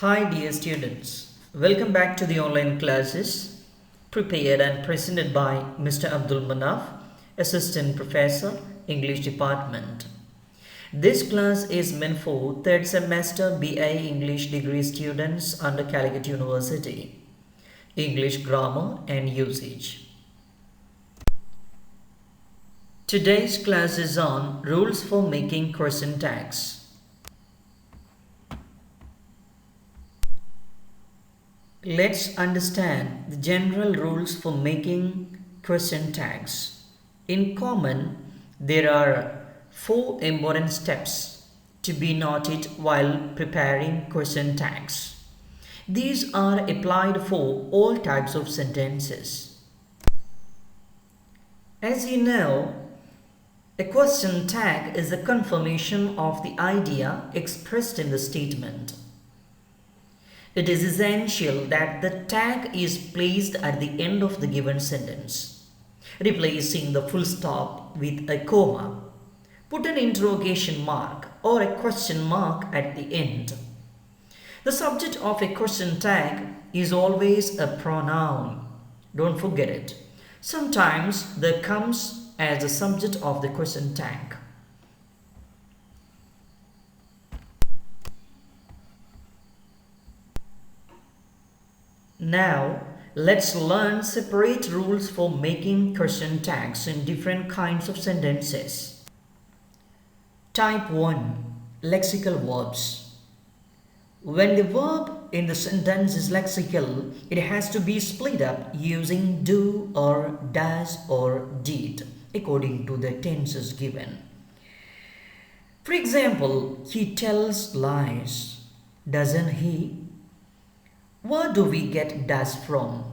Hi dear students, welcome back to the online classes prepared and presented by Mr. Abdul Manaf, Assistant Professor, English Department. This class is meant for third semester BA English degree students under Calicut University. English grammar and usage. Today's class is on rules for making question tags. Let's understand the general rules for making question tags. In common, there are 4 important steps to be noted while preparing question tags. These are applied for all types of sentences. As you know, a question tag is a confirmation of the idea expressed in the statement. It is essential that the tag is placed at the end of the given sentence, replacing the full stop with a comma. Put an interrogation mark or a question mark at the end. The subject of a question tag is always a pronoun. Don't forget it. Sometimes there comes as the subject of the question tag. Now, let's learn separate rules for making question tags in different kinds of sentences. Type 1. Lexical words. When the verb in the sentence is lexical, it has to be split up using do or does or did according to the tenses given. For example, he tells lies, doesn't he? Where do we get does from?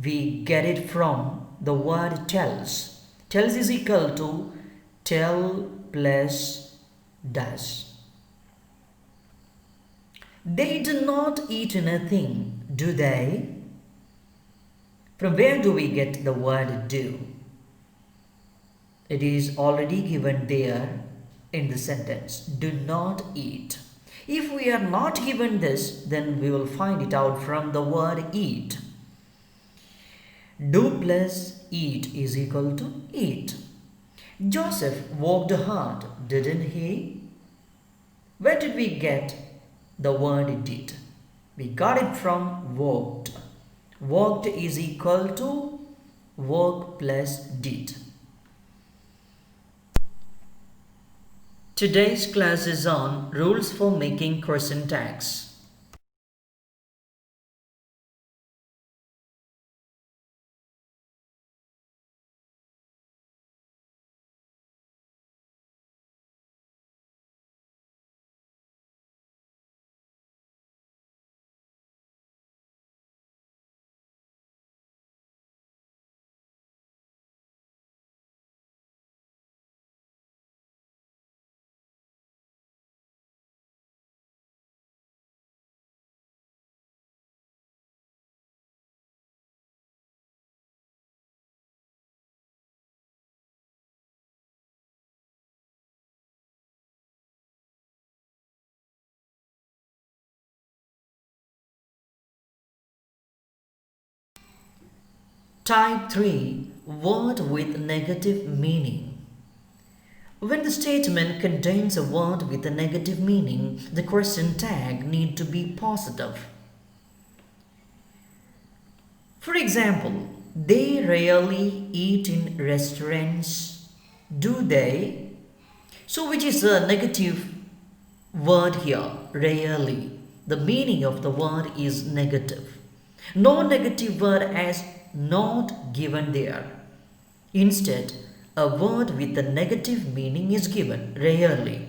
We get it from the word tells. Tells is equal to tell plus does. They do not eat anything, do they? From where do we get the word do? It is already given there in the sentence. Do not eat. If we are not given this, then we will find it out from the word eat. Do plus eat is equal to eat. Joseph worked hard, didn't he? Where did we get the word did? We got it from worked. Worked is equal to work plus did. Today's class is on rules for making question tags. Type 3. Word with negative meaning. When the statement contains a word with a negative meaning, the question tag need to be positive. For example, they rarely eat in restaurants, do they? So which is a negative word here? Rarely. The meaning of the word is negative. No negative word as not given there. Instead, a word with a negative meaning is given, rarely.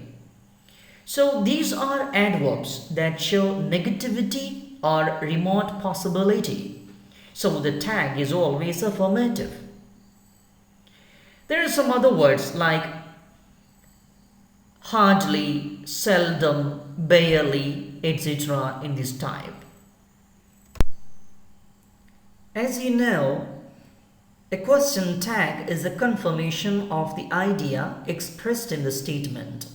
So these are adverbs that show negativity or remote possibility. So the tag is always affirmative. There are some other words like hardly, seldom, barely, etc. in this type. As you know, a question tag is a confirmation of the idea expressed in the statement.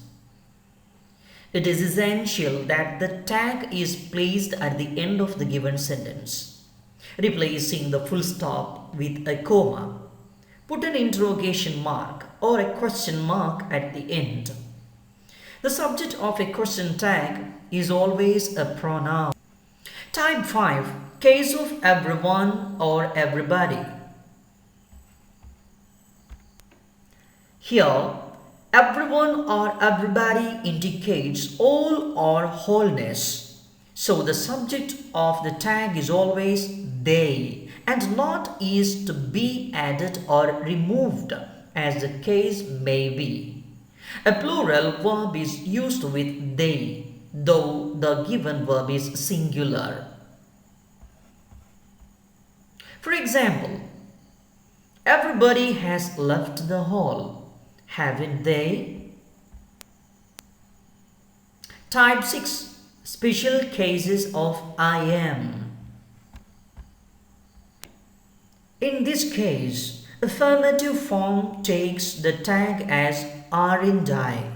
It is essential that the tag is placed at the end of the given sentence, replacing the full stop with a comma. Put an interrogation mark or a question mark at the end. The subject of a question tag is always a pronoun. Type 5. Case of everyone or everybody. Here, everyone or everybody indicates all or wholeness. So the subject of the tag is always they and not is to be added or removed as the case may be. A plural verb is used with they, though the given verb is singular. For example, everybody has left the hall, haven't they? Type 6. Special cases of I am. In this case, affirmative form takes the tag as aren't I,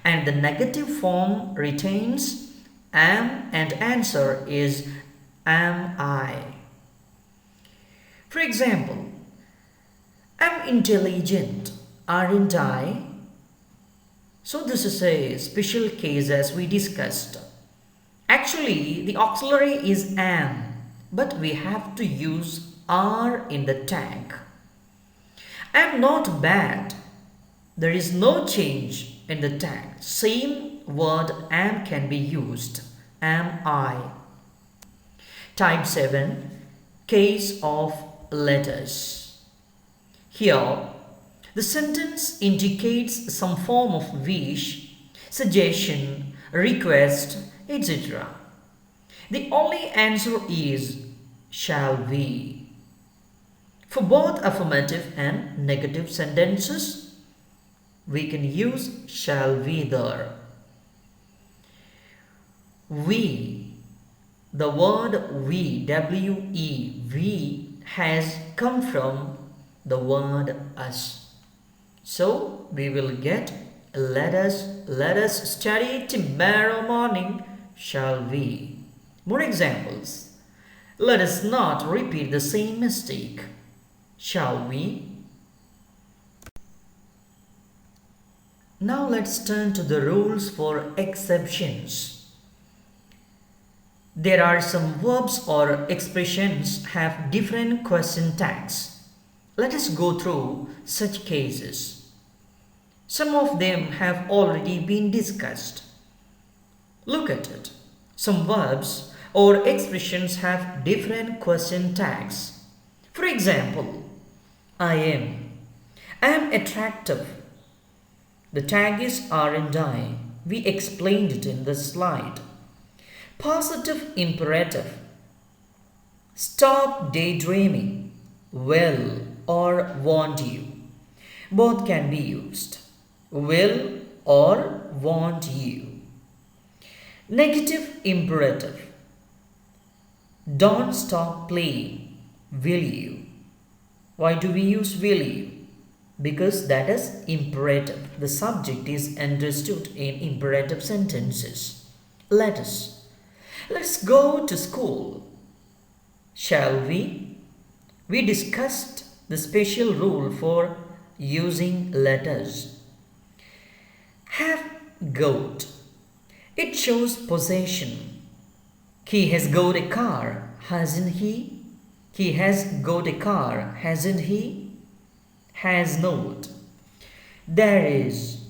and the negative form retains am and answer is am I. For example, I'm intelligent, aren't I? So this is a special case as we discussed. Actually, the auxiliary is am, but we have to use are in the tag. I'm not bad. There is no change in the tag. Same word am can be used. Am I? Type 7. Case of letters. Here, the sentence indicates some form of wish, suggestion, request, etc. The only answer is shall we. For both affirmative and negative sentences, we can use shall we there. We, the word we, W-E, we has come from the word us. So we will get let us study tomorrow morning, shall we. More examples. Let us not repeat the same mistake. Shall we? Now let's turn to the rules for exceptions. There are some verbs or expressions have different question tags. Let us go through such cases. Some of them have already been discussed. Look at it. Some verbs or expressions have different question tags. For example, I am attractive. The tag is aren't I. We explained it in the slide. Positive imperative. Stop daydreaming. Will or want you. Both can be used. Will or want you. Negative imperative. Don't stop playing. Will you? Why do we use will you? Because that is imperative. The subject is understood in imperative sentences. Let's go to school. Shall we? We discussed the special rule for using letters. Have got. It shows possession. He has got a car, hasn't he? He has got a car, hasn't he? Has not. There is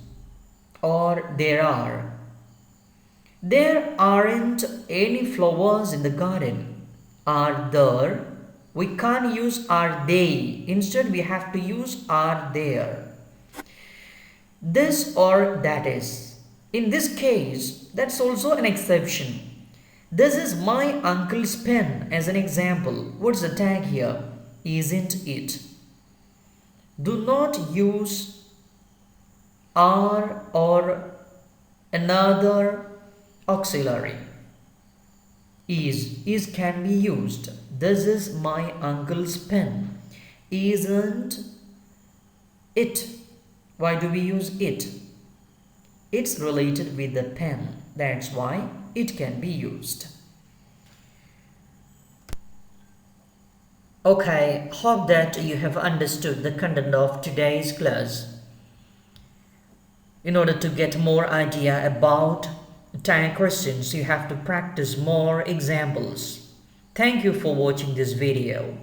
or there are. There aren't any flowers in the garden. Are there? We can't use are they. Instead, we have to use are there. This or that is. In this case, that's also an exception. This is my uncle's pen as an example. What's the tag here? Isn't it? Do not use are or another auxiliary. Is can be used. This is my uncle's pen. Isn't it? Why do we use it? It's related with the pen. That's why it can be used. Okay, hope that you have understood the content of today's class. In order to get more idea about tag questions, you have to practice more examples. Thank you for watching this video.